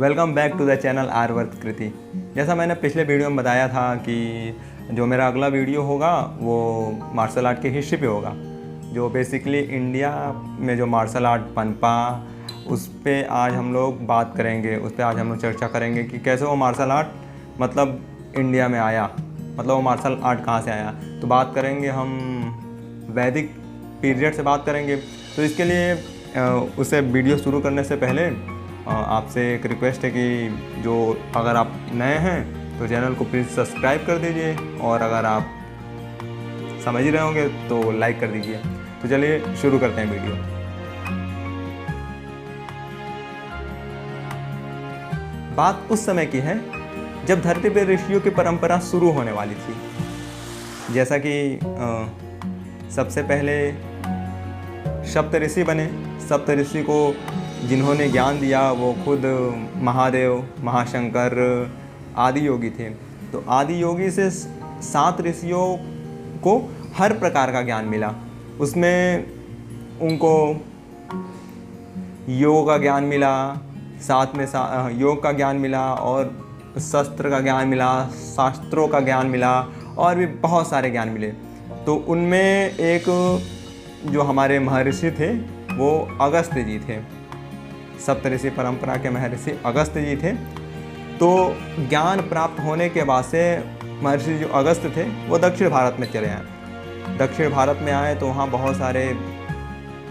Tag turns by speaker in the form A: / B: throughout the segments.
A: Welcome back to the channel Aryavart Kriti. जैसा मैंने पिछले वीडियो में बताया था कि जो मेरा अगला वीडियो होगा वो मार्शल आर्ट की हिस्ट्री पे होगा, जो बेसिकली इंडिया में जो मार्शल आर्ट पनपा उस पर आज हम लोग बात करेंगे, उस पर आज हम लोग चर्चा करेंगे कि कैसे वो मार्शल आर्ट मतलब इंडिया में आया, मतलब वो मार्शल आर्ट कहाँ से आया। तो बात करेंगे हम वैदिक पीरियड से बात करेंगे। तो इसके लिए उसे वीडियो शुरू करने से पहले आपसे एक रिक्वेस्ट है कि जो अगर आप नए हैं तो चैनल को प्लीज़ सब्सक्राइब कर दीजिए, और अगर आप समझ ही रहे होंगे तो लाइक कर दीजिए। तो चलिए शुरू करते हैं वीडियो। बात उस समय की है जब धरती पर ऋषियों की परंपरा शुरू होने वाली थी। जैसा कि सबसे पहले सप्तऋषि बने। सप्तऋषि को जिन्होंने ज्ञान दिया वो खुद महादेव, महाशंकर आदि योगी थे। तो आदि योगी से 7 ऋषियों को हर प्रकार का ज्ञान मिला। उसमें उनको योग का ज्ञान मिला, साथ में योग का ज्ञान मिला, और शस्त्र का ज्ञान मिला, शास्त्रों का ज्ञान मिला, और भी बहुत सारे ज्ञान मिले। तो उनमें एक जो हमारे महर्षि थे वो अगस्त जी थे। सप्तऋषि परंपरा के महर्षि अगस्त जी थे। तो ज्ञान प्राप्त होने के बाद से महर्षि जो अगस्त थे वो दक्षिण भारत में चले आए। दक्षिण भारत में आए तो वहाँ बहुत सारे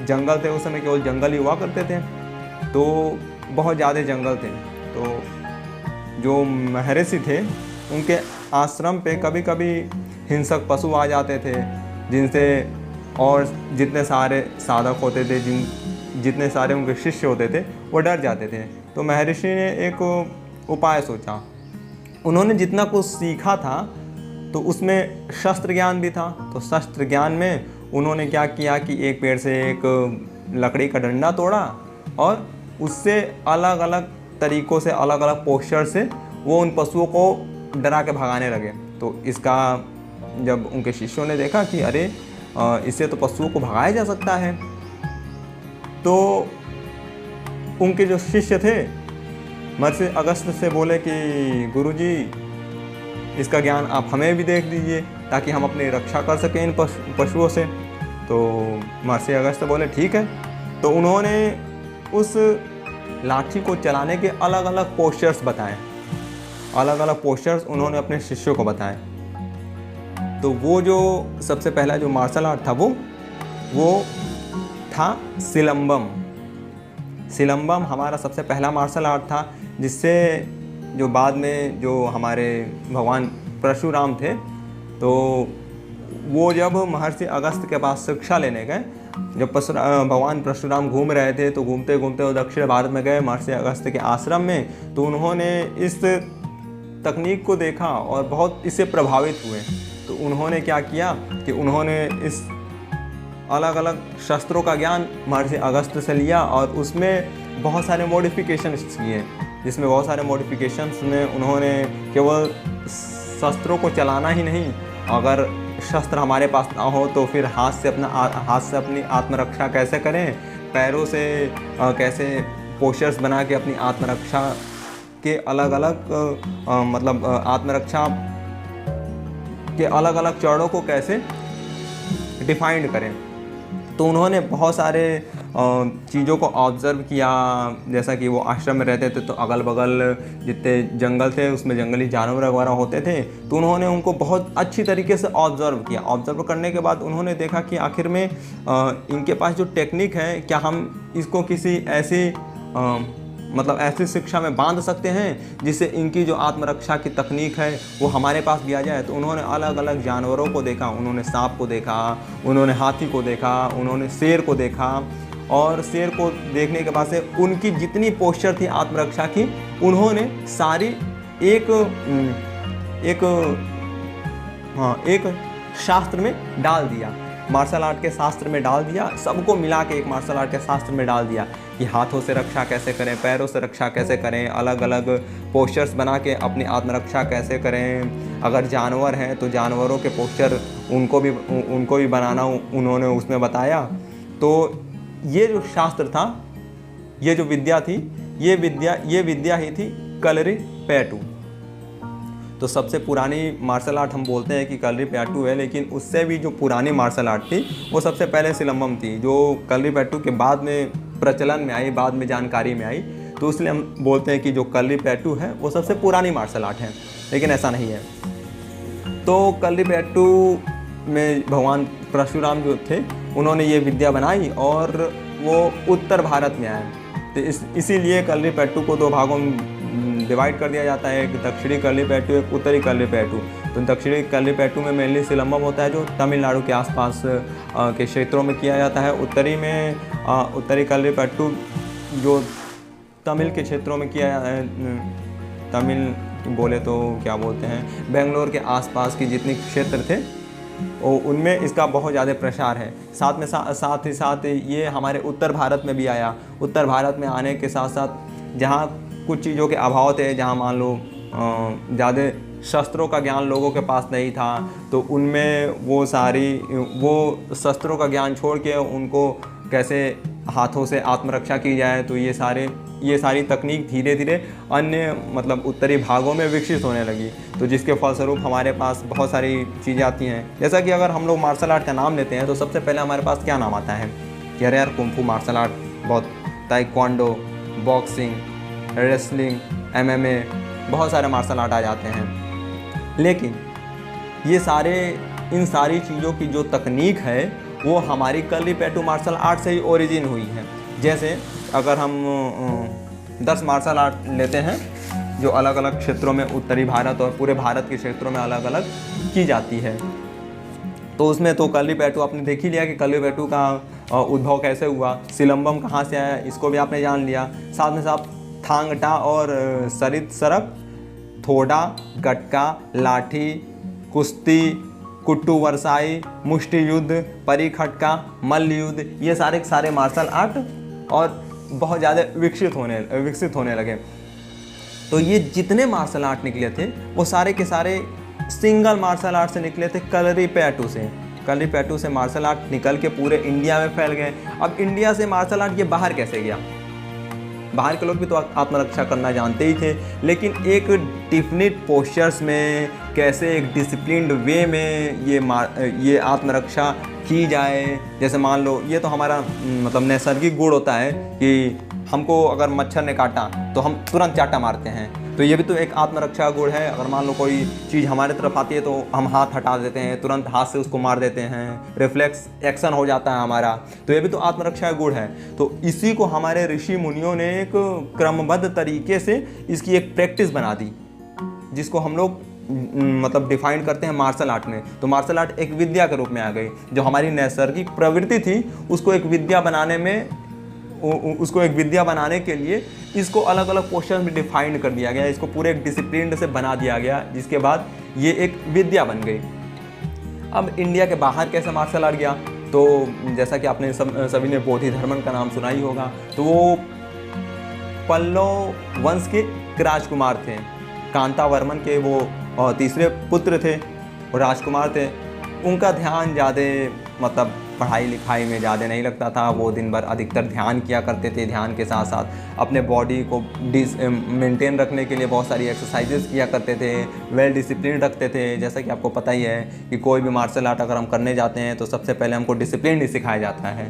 A: जंगल थे। उस समय केवल जंगल ही हुआ करते थे, तो बहुत ज़्यादा जंगल थे। तो जो महर्षि थे उनके आश्रम पे कभी कभी हिंसक पशु आ जाते थे, जिनसे और जितने सारे साधक होते थे, जितने सारे उनके शिष्य होते थे वो डर जाते थे। तो महर्षि ने एक उपाय सोचा। उन्होंने जितना कुछ सीखा था तो उसमें शस्त्र ज्ञान भी था। तो शस्त्र ज्ञान में उन्होंने क्या किया कि एक पेड़ से एक लकड़ी का डंडा तोड़ा, और उससे अलग अलग तरीक़ों से, अलग अलग पोस्चर से वो उन पशुओं को डरा के भगाने लगे। तो इसका जब उनके शिष्यों ने देखा कि अरे इससे तो पशुओं को भगाया जा सकता है, तो उनके जो शिष्य थे महर्षि अगस्त से बोले कि गुरुजी, इसका ज्ञान आप हमें भी देख दीजिए ताकि हम अपनी रक्षा कर सकें इन पशुओं से। तो महर्षि अगस्त बोले ठीक है। तो उन्होंने उस लाठी को चलाने के अलग अलग पोस्चर्स बताए, अलग अलग पोस्चर्स उन्होंने अपने शिष्यों को बताए। तो वो जो सबसे पहला जो मार्शल आर्ट था वो था सिलंबम। सिलंबम हमारा सबसे पहला मार्शल आर्ट था, जिससे जो बाद में जो हमारे भगवान परशुराम थे, तो वो जब महर्षि अगस्त के पास शिक्षा लेने गए, जब भगवान परशुराम घूम रहे थे तो घूमते घूमते वो दक्षिण भारत में गए महर्षि अगस्त के आश्रम में। तो उन्होंने इस तकनीक को देखा और बहुत इससे प्रभावित हुए। तो उन्होंने क्या किया कि उन्होंने इस अलग अलग शस्त्रों का ज्ञान महर्षि अगस्त से लिया, और उसमें बहुत सारे मॉडिफिकेशंस किए। जिसमें बहुत सारे मॉडिफिकेशंस में उन्होंने केवल शस्त्रों को चलाना ही नहीं, अगर शस्त्र हमारे पास ना हो तो फिर हाथ से अपनी आत्मरक्षा कैसे करें, पैरों से कैसे पोस्चर्स बना के अपनी आत्मरक्षा के अलग अलग मतलब आत्मरक्षा के अलग अलग चरणों को कैसे डिफाइंड करें। तो उन्होंने बहुत सारे चीज़ों को ऑब्ज़र्व किया। जैसा कि वो आश्रम में रहते थे तो अगल बगल जितने जंगल थे उसमें जंगली जानवर वगैरह होते थे, तो उन्होंने उनको बहुत अच्छी तरीके से ऑब्ज़र्व किया। ऑब्ज़र्व करने के बाद उन्होंने देखा कि आखिर में इनके पास जो टेक्निक है, क्या हम इसको किसी ऐसी मतलब ऐसी शिक्षा में बांध सकते हैं जिससे इनकी जो आत्मरक्षा की तकनीक है वो हमारे पास भी आ जाए। तो उन्होंने अलग अलग जानवरों को देखा। उन्होंने सांप को देखा, उन्होंने हाथी को देखा, उन्होंने शेर को देखा, और शेर को देखने के बाद से उनकी जितनी पोस्चर थी आत्मरक्षा की, उन्होंने सारी एक शास्त्र में डाल दिया, मार्शल आर्ट के शास्त्र में डाल दिया। सबको मिला के एक मार्शल आर्ट के शास्त्र में डाल दिया कि हाथों से रक्षा कैसे करें, पैरों से रक्षा कैसे करें, अलग अलग पोस्चर्स बना के अपनी आत्मरक्षा कैसे करें। अगर जानवर हैं तो जानवरों के पोस्चर उनको भी बनाना उन्होंने उसमें बताया। तो ये जो शास्त्र था, ये जो विद्या थी, ये विद्या ही थी कलरीपयट्टू। तो सबसे पुरानी मार्शल आर्ट हम बोलते हैं कि कलरीपयट्टू है, लेकिन उससे भी जो पुरानी मार्शल आर्ट थी वो सबसे पहले सिलंबम थी, जो कलरीपयट्टू के बाद में प्रचलन में आई, बाद में जानकारी में आई। तो इसलिए हम बोलते हैं कि जो कलरीपयट्टू है वो सबसे पुरानी मार्शल आर्ट है, लेकिन ऐसा नहीं है। तो कलरीपयट्टू में भगवान परशुराम जो थे उन्होंने ये विद्या बनाई और वो उत्तर भारत में आए। तो इसीलिए कलरीपयट्टू को दो भागों में डिवाइड कर दिया जाता है, एक दक्षिणी कलरीपयट्टू, एक उत्तरी कलरीपयट्टू। तो दक्षिणी कलरीपयट्टू में मेनली सिलंबम होता है जो तमिलनाडु के आसपास के क्षेत्रों में किया जाता है। उत्तरी कलरीपयट्टू जो तमिल के क्षेत्रों में किया तमिल बोले तो क्या बोलते हैं, बेंगलोर के आसपास की जितने क्षेत्र थे उनमें इसका बहुत ज़्यादा प्रसार है। साथ ही साथ ये हमारे उत्तर भारत में भी आया। उत्तर भारत में आने के साथ साथ जहाँ कुछ चीज़ों के अभाव थे, जहाँ मान लो ज़्यादा शस्त्रों का ज्ञान लोगों के पास नहीं था, तो उनमें वो शस्त्रों का ज्ञान छोड़ के उनको कैसे हाथों से आत्मरक्षा की जाए, तो ये सारी तकनीक धीरे धीरे अन्य मतलब उत्तरी भागों में विकसित होने लगी। तो जिसके फलस्वरूप हमारे पास बहुत सारी चीज़ें आती हैं। जैसा कि अगर हम लोग मार्शल आर्ट का नाम लेते हैं तो सबसे पहले हमारे पास क्या नाम आता है कि अरे यार कुंफू मार्शल आर्ट, बहुत ताइक्वांडो, बॉक्सिंग, रेसलिंग, MMA, बहुत सारे मार्शल आर्ट आ जाते हैं। लेकिन इन सारी चीज़ों की जो तकनीक है वो हमारी कलरीपयट्टू मार्शल आर्ट से ही ओरिजिन हुई है। जैसे अगर हम 10 मार्शल आर्ट लेते हैं जो अलग अलग क्षेत्रों में उत्तरी भारत और पूरे भारत के क्षेत्रों में अलग अलग की जाती है, तो उसमें तो कलरीपयट्टू आपने देख ही लिया कि कलरीपयट्टू का उद्भव कैसे हुआ, सिलंबम कहाँ से आया इसको भी आपने जान लिया। साथ में साथ थांग टा और सरित सरक, थोड़ा, गटका, लाठी, कुश्ती, कुट्टू वरसाई, मुष्टि युद्ध, परी खटका, मल्ल युद्ध, ये सारे मार्शल आर्ट और बहुत ज़्यादा विकसित होने लगे। तो ये जितने मार्शल आर्ट निकले थे वो सारे के सारे सिंगल मार्शल आर्ट से निकले थे, कलरीपयट्टू से मार्शल आर्ट निकल के पूरे इंडिया में फैल गए। अब इंडिया से मार्शल आर्ट ये बाहर कैसे गया? बाहर के लोग भी तो आत्मरक्षा करना जानते ही थे, लेकिन एक डिफिनिट पोस्चर्स में कैसे एक डिसिप्लिन्ड वे में ये आत्मरक्षा की जाए। जैसे मान लो ये तो हमारा मतलब नैसर्गिक गुण होता है कि हमको अगर मच्छर ने काटा तो हम तुरंत चाटा मारते हैं, तो ये भी तो एक आत्मरक्षा गुण है। अगर मान लो कोई चीज़ हमारे तरफ आती है तो हम हाथ हटा देते हैं, तुरंत हाथ से उसको मार देते हैं, रिफ्लेक्स एक्शन हो जाता है हमारा, तो ये भी तो आत्मरक्षा गुण है। तो इसी को हमारे ऋषि मुनियों ने एक क्रमबद्ध तरीके से इसकी एक प्रैक्टिस बना दी, जिसको हम लोग मतलब डिफाइन करते हैं मार्शल आर्ट में। तो मार्शल आर्ट एक विद्या के रूप में आ गई, जो हमारी नैसर्गिक प्रवृत्ति थी उसको एक विद्या बनाने के लिए इसको अलग अलग पोस्चर में डिफाइन कर दिया गया, इसको पूरे एक डिसिप्लिन से बना दिया गया, जिसके बाद ये एक विद्या बन गई। अब इंडिया के बाहर कैसे मार्शल आर्ट गया? तो जैसा कि आपने सभी ने बोधिधर्मन का नाम सुना ही होगा। तो वो पल्लव वंश के राजकुमार थे, कांतावर्मन के वो तीसरे पुत्र थे और राजकुमार थे। उनका ध्यान ज़्यादा मतलब पढ़ाई लिखाई में ज़्यादा नहीं लगता था, वो दिन भर अधिकतर ध्यान किया करते थे। ध्यान के साथ साथ अपने बॉडी को मेंटेन रखने के लिए बहुत सारी एक्सरसाइजेस किया करते थे, वेल डिसिप्लिन रखते थे। जैसा कि आपको पता ही है कि कोई भी मार्शल आर्ट अगर हम करने जाते हैं तो सबसे पहले हमको डिसिप्लिन ही सिखाया जाता है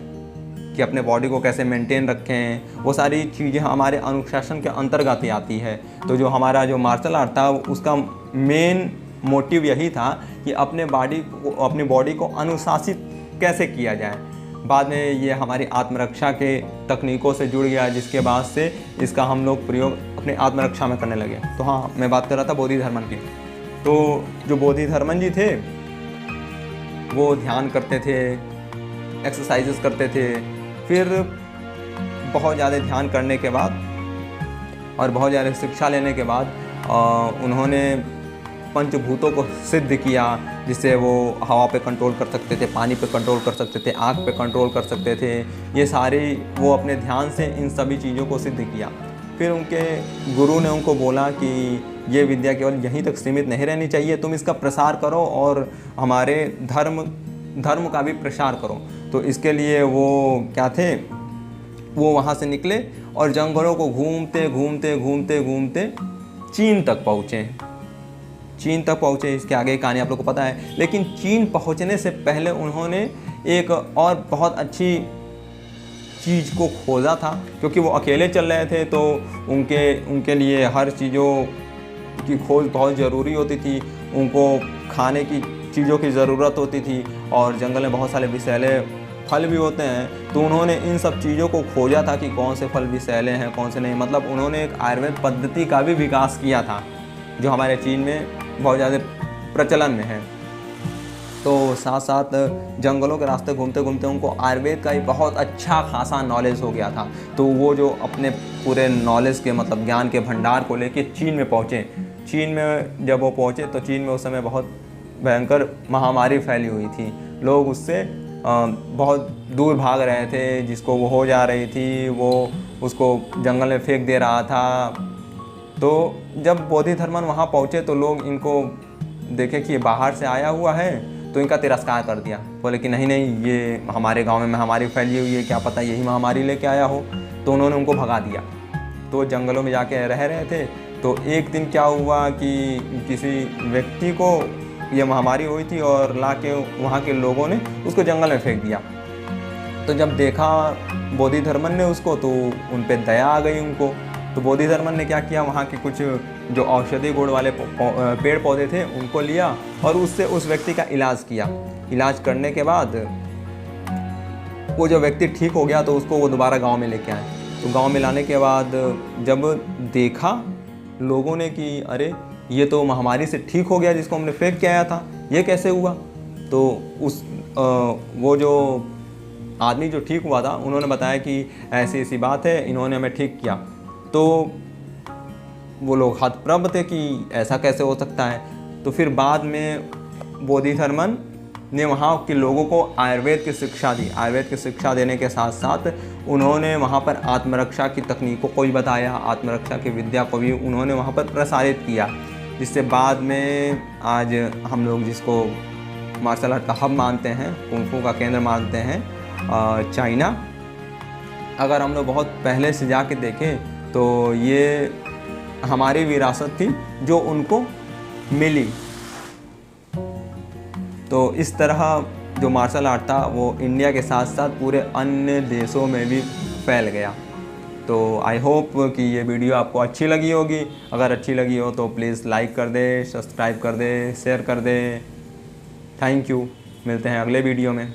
A: कि अपने बॉडी को कैसे मेंटेन रखें। वो सारी चीज़ें हमारे अनुशासन के अंतर्गत ही आती है। तो जो हमारा जो मार्शल आर्ट था उसका मेन मोटिव यही था कि अपनी बॉडी को अनुशासित कैसे किया जाए। बाद में ये हमारी आत्मरक्षा के तकनीकों से जुड़ गया, जिसके बाद से इसका हम लोग प्रयोग अपने आत्मरक्षा में करने लगे। तो हाँ, मैं बात कर रहा था बोधिधर्मन की। तो जो बोधिधर्मन जी थे वो ध्यान करते थे, एक्सरसाइजेस करते थे। फिर बहुत ज़्यादा ध्यान करने के बाद और बहुत ज़्यादा शिक्षा लेने के बाद उन्होंने पंचभूतों को सिद्ध किया, जिससे वो हवा पे कंट्रोल कर सकते थे, पानी पे कंट्रोल कर सकते थे, आग पे कंट्रोल कर सकते थे। ये सारे वो अपने ध्यान से इन सभी चीज़ों को सिद्ध किया। फिर उनके गुरु ने उनको बोला कि ये विद्या केवल यहीं तक सीमित नहीं रहनी चाहिए, तुम इसका प्रसार करो और हमारे धर्म का भी प्रसार करो। तो इसके लिए वो क्या थे, वो वहाँ से निकले और जंगलों को घूमते घूमते घूमते घूमते चीन तक पहुँचे। चीन तक पहुँचे, इसके आगे की कहानी आप लोग को पता है। लेकिन चीन पहुँचने से पहले उन्होंने एक और बहुत अच्छी चीज़ को खोजा था, क्योंकि वो अकेले चल रहे थे तो उनके लिए हर चीज़ों की खोज बहुत ज़रूरी होती थी। उनको खाने की चीज़ों की ज़रूरत होती थी और जंगल में बहुत सारे विषैले फल भी होते हैं। तो उन्होंने इन सब चीज़ों को खोजा था कि कौन से फल विषैले हैं, कौन से नहीं। मतलब उन्होंने एक आयुर्वेद पद्धति का भी विकास किया था, जो हमारे चीन में बहुत ज़्यादा प्रचलन में है। तो साथ साथ जंगलों के रास्ते घूमते घूमते उनको आयुर्वेद का ही बहुत अच्छा खासा नॉलेज हो गया था। तो वो जो अपने पूरे नॉलेज के मतलब ज्ञान के भंडार को लेके चीन में पहुँचे। चीन में जब वो पहुँचे तो चीन में उस समय बहुत भयंकर महामारी फैली हुई थी। लोग उससे बहुत दूर भाग रहे थे। जिसको वो हो जा रही थी वो उसको जंगल में फेंक दे रहा था। तो जब बोधिधर्मन वहाँ पहुँचे तो लोग इनको देखे कि ये बाहर से आया हुआ है, तो इनका तिरस्कार कर दिया। बोले कि नहीं नहीं, ये हमारे गांव में महामारी फैली हुई है, क्या पता यही महामारी लेके आया हो। तो उन्होंने उनको भगा दिया। तो जंगलों में जाके रह रहे थे। तो एक दिन क्या हुआ कि किसी व्यक्ति को ये महामारी हुई थी और ला के वहाँ के लोगों ने उसको जंगल में फेंक दिया। तो जब देखा बोधिधर्मन ने उसको, तो उन पर दया आ गई उनको। तो बोधिधर्मन ने क्या किया, वहाँ के कुछ जो औषधि गुण वाले पेड़ पौधे थे उनको लिया और उससे उस व्यक्ति का इलाज किया। इलाज करने के बाद वो जो व्यक्ति ठीक हो गया तो उसको वो दोबारा गांव में लेके आए। तो गांव में लाने के बाद जब देखा लोगों ने कि अरे ये तो महामारी से ठीक हो गया जिसको हमने फेंक के आया था, ये कैसे हुआ। तो वो जो आदमी जो ठीक हुआ था उन्होंने बताया कि ऐसी ऐसी बात है, इन्होंने हमें ठीक किया। तो वो लोग हतप्रभ थे कि ऐसा कैसे हो सकता है। तो फिर बाद में बोधिधर्मन ने वहाँ के लोगों को आयुर्वेद की शिक्षा दी। आयुर्वेद की शिक्षा देने के साथ साथ उन्होंने वहाँ पर आत्मरक्षा की तकनीकों को भी बताया, आत्मरक्षा की विद्या को भी उन्होंने वहाँ पर प्रसारित किया। जिससे बाद में आज हम लोग जिसको मार्शल आर्ट का हब मानते हैं, कुंफू का केंद्र मानते हैं, चाइना। अगर हम लोग बहुत पहले से जाके देखें तो ये हमारी विरासत थी जो उनको मिली। तो इस तरह जो मार्शल आर्ट था वो इंडिया के साथ साथ पूरे अन्य देशों में भी फैल गया। तो आई होप कि ये वीडियो आपको अच्छी लगी होगी। अगर अच्छी लगी हो तो प्लीज़ लाइक कर दे, सब्सक्राइब कर दे, शेयर कर दे। Thank you. मिलते हैं अगले वीडियो में।